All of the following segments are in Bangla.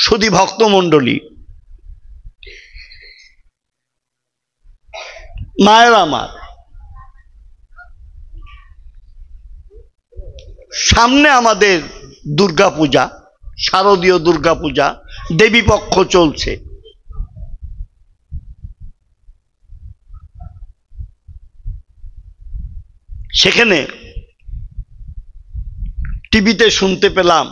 সুধী ভক্তমণ্ডলী, মায়ের আমার, সামনে আমাদের দুর্গাপূজা, শারদীয় দুর্গাপূজা, দেবীপক্ষ চলছে। সেখানে টিভিতে শুনতে পেলাম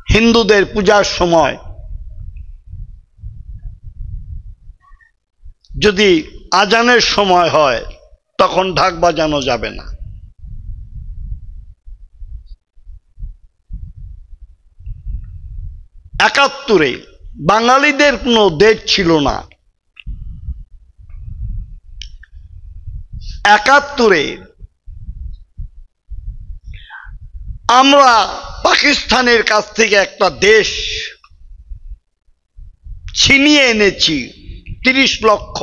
হিন্দুদের পূজার সময় যদি আজানের সময় হয় তখন ঢাক বাজানো যাবে না। একাত্তরে বাঙালিদের কোনো দেশ ছিল না। একাত্তরে আমরা পাকিস্তানের কাছ থেকে একটা দেশ ছিনিয়ে এনেছি 30 লক্ষ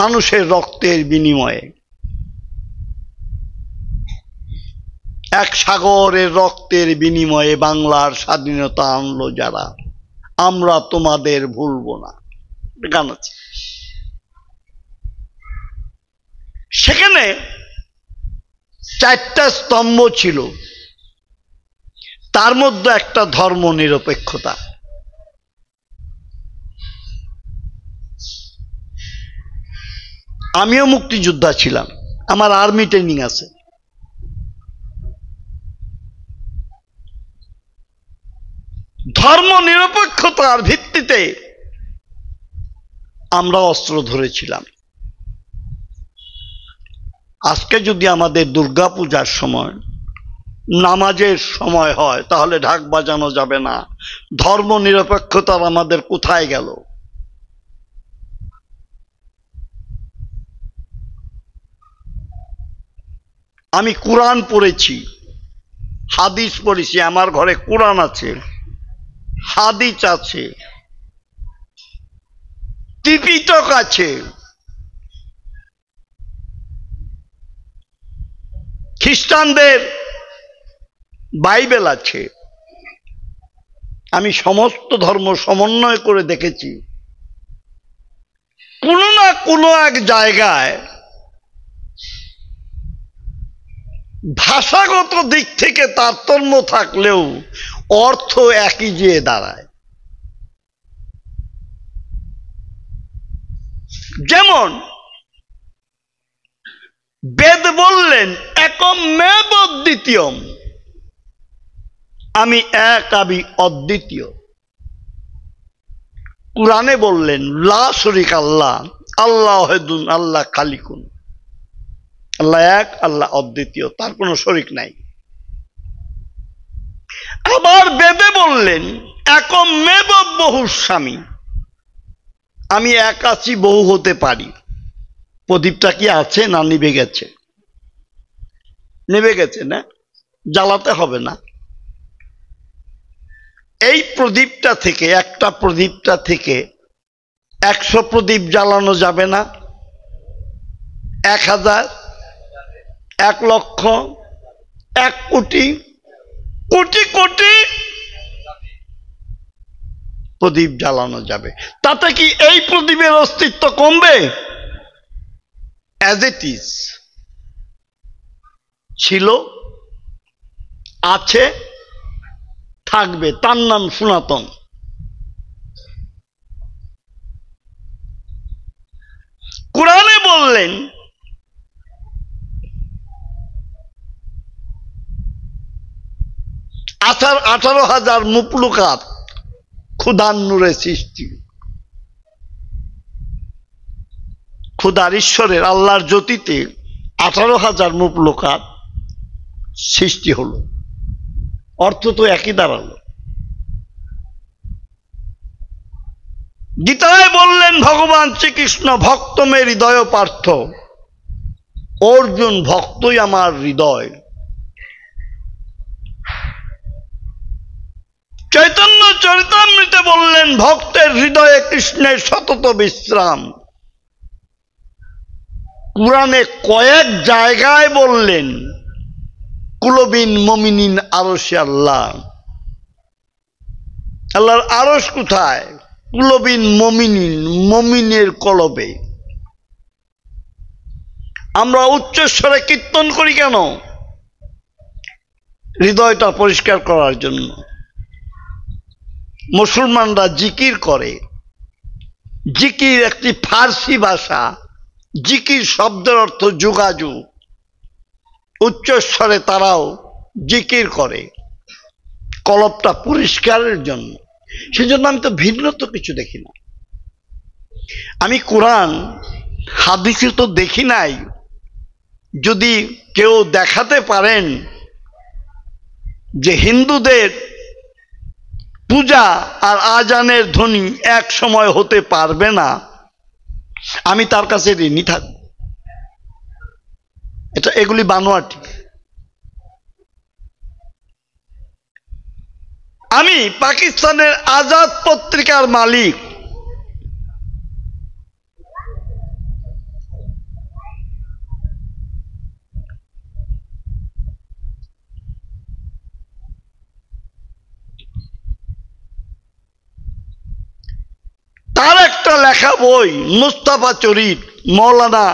মানুষের রক্তের বিনিময়ে। এক সাগরের রক্তের বিনিময়ে বাংলার স্বাধীনতা আনলো যারা, আমরা তোমাদের ভুলবো না, গান আছে। সেখানে 4টা স্তম্ভ ছিল, তার মধ্যে একটা ধর্ম নিরপেক্ষতা। আমিও মুক্তিযোদ্ধা ছিলাম, আমার আর্মি ট্রেনিং আছে। ধর্ম নিরপেক্ষতার ভিত্তিতে আমরা অস্ত্র ধরেছিলাম। আজকে যদি আমাদের দুর্গাপূজার সময়, নামাজের সময় হয়, তাহলে ঢাক বাজানো যাবে না। ধর্ম নিরপেক্ষতার আমাদের কোথায় গেল? আমি কোরআন পড়েছি, হাদিস পড়েছি, আমার ঘরে কোরআন আছে, হাদিস আছে, ত্রিপিটক আছে, খ্রিস্টানদের বাইবেল আছে। আমি সমস্ত ধর্ম সমন্বয় করে দেখেছি, কোনো না কোনো এক জায়গায় ভাষাগত দিক থেকে তারতম্য থাকলেও অর্থ একই যেয়ে দাঁড়ায়। যেমন বেদ বললেন একমেব দ্বিতীয়ম, আমি এক, আমি অদ্বিতীয়। কুরআনে বললেন লা শরীক আল্লাহ, আল্লাহ ওয়াহিদুন, আল্লাহ খালিকুন, আল্লাহ এক, আল্লাহ অদ্বিতীয়, তার কোনো শরীক নাই। আবার বেদে বললেন একমেব বহুস্বামী, আমি এক আছি, বহু হতে পারি। প্রদীপটা কি আছে না নিভে গেছে? নিভে গেছে না, জ্বালাতে হবে না। এই প্রদীপটা থেকে, একটা প্রদীপটা থেকে 100 প্রদীপ জ্বালানো যাবে না? 1000, 1 লক্ষ, 1 কোটি, কোটি কোটি প্রদীপ জ্বালানো যাবে। তাতে কি এই প্রদীপের অস্তিত্ব কমবে? অ্যাজ ইট ইজ ছিল, আছে, থাকবে, তার নাম সনাতন। কুরআনে বললেন 18,000 মুখলুকাত খুদার নূরে সৃষ্টি। খুদার, ঈশ্বরের, আল্লাহর জ্যোতিতে 18,000 মুখলুকাত সৃষ্টি হলো। অর্থ তো একই দাঁড়ালো। গীতায় বললেন ভগবান শ্রীকৃষ্ণ ভক্ত মে হৃদয় পার্থ, অর্জুন ভক্তই আমার হৃদয়। চৈতন্য চরিতামৃতে বললেন ভক্তের হৃদয়ে কৃষ্ণের সতত বিশ্রাম। কুরআনে কয়েক জায়গায় বললেন কুলবিন মুমিনিন আরশে আল্লাহ। আল্লাহর আরশ কোথায়? কুলবিন মুমিনিন, মুমিনের কলবে। আমরা উচ্চস্বরে কীর্তন করি কেন? হৃদয়টা পরিষ্কার করার জন্য। মুসলমানরা জিকির করে। জিকির একটি ফার্সি ভাষা। জিকির শব্দের অর্থ যোগাযোগ। উচ্চস্বরে তারাও জিকির করে কলবটা পরিষ্কারের জন্য। সেজন্য আমি তো ভিন্ন তো কিছু দেখি না। আমি কোরআন হাদিসে তো দেখি নাই। যদি কেউ দেখাতে পারেন যে হিন্দুদের পূজা আর আজানের ধ্বনি এক সময় হতে পারবে না, আমি তার কাছে ঋণী থাকব। এগুলি বানোয়াটি। আমি পাকিস্তানের আজাদ পত্রিকার মালিক। তার একটা লেখা বই মুস্তাফা চরিত, মৌলানা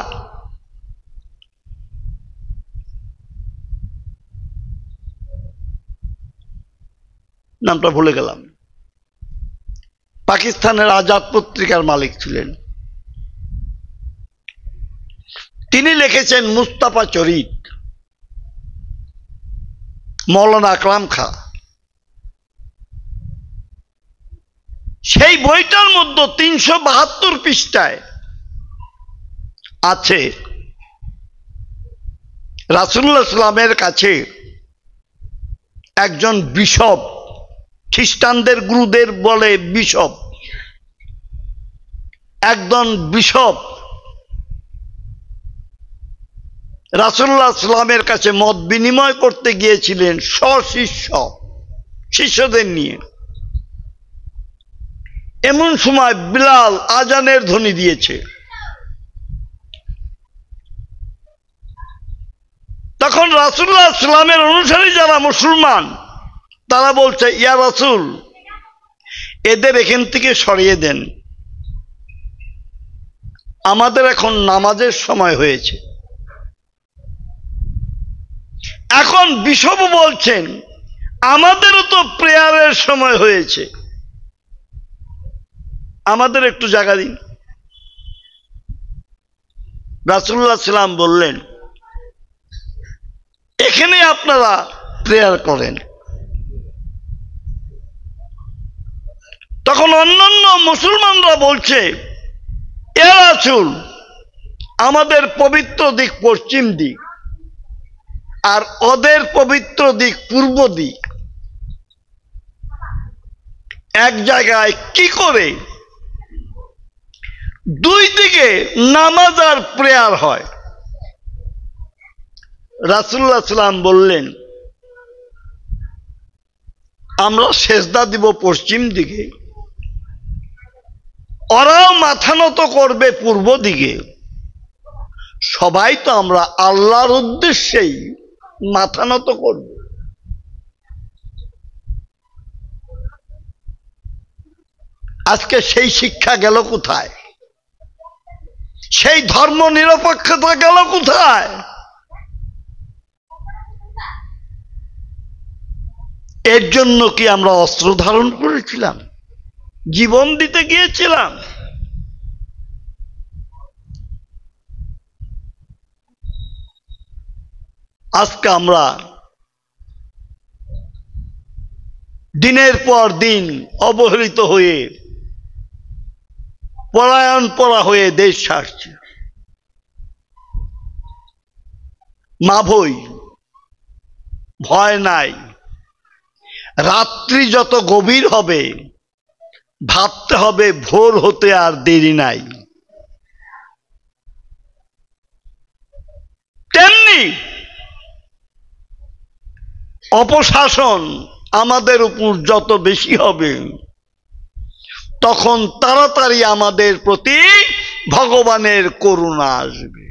নামটা ভুলে গেলাম, পাকিস্তানের আজাদ পত্রিকার মালিক ছিলেন। তিনি লিখেছেন মুস্তাফা চরিত, মৌলানা আকরাম খা। সেই বইটার মধ্যে 372 পৃষ্ঠায় আছে রাসূলুল্লাহ সাল্লামের কাছে একজন বিশপ, খ্রিস্টানদের গুরুদের বলে বিশপ, একজন বিশপ রাসূলুল্লাহ সাল্লামের কাছে মত বিনিময় করতে গিয়েছিলেন শিষ্যদের নিয়ে। এমন সময় বিলাল আজানের ধ্বনি দিয়েছে। তখন রাসূলুল্লাহ সাল্লামের অনুসারী যারা মুসলমান, তারা বলছে, ইয়া রাসূল, এদের এখান থেকে সরিয়ে দেন, আমাদের এখন নামাজের সময় হয়েছে। এখন বিশপ বলছেন, আমাদেরও তো প্রেয়ারের সময় হয়েছে, আমাদের একটু জায়গা দিন। রাসূলুল্লাহ সাল্লাম বললেন, এখানে আপনারা প্রেয়ার করেন। তখন অন্যান্য মুসলমানরা বলছে, ইয়া রাসূল, আমাদের পবিত্র দিক পশ্চিম দিক, আর ওদের পবিত্র দিক পূর্ব দিক। এক জায়গায় কি করে দুই দিকে নামাজ আর প্রেয়ার হয়? রাসূলুল্লাহ সাল্লাম বললেন, আমরা সেজদা দিব পশ্চিম দিকে, ওরাও মাথা নত করবে পূর্ব দিকে। সবাই তো আমরা আল্লাহর উদ্দেশ্যেই মাথা নত করব। আজকে সেই শিক্ষা গেল কোথায়? সেই ধর্ম নিরপেক্ষতা গেল কোথায়? এর জন্য কি আমরা অস্ত্র ধারণ করেছিলাম? জীবন দিতে গিয়েছিলাম? আজকে আমরা দিনের পর দিন অবহেলিত হয়ে, পলায়ন পরা হয়ে দেশ ছাড়ছি। মা ভয় নাই। রাত্রি যত গভীর হবে, ভাবতে হবে ভোর হতে আর দেরি নাই। তেমনি অপশাসন আমাদের উপর যত বেশি হবে, তখন তাড়াতাড়ি আমাদের প্রতি ভগবানের করুণা আসবে।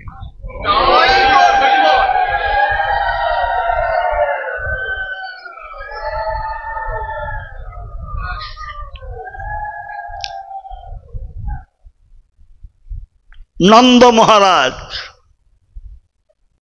নন্দ মহারাজ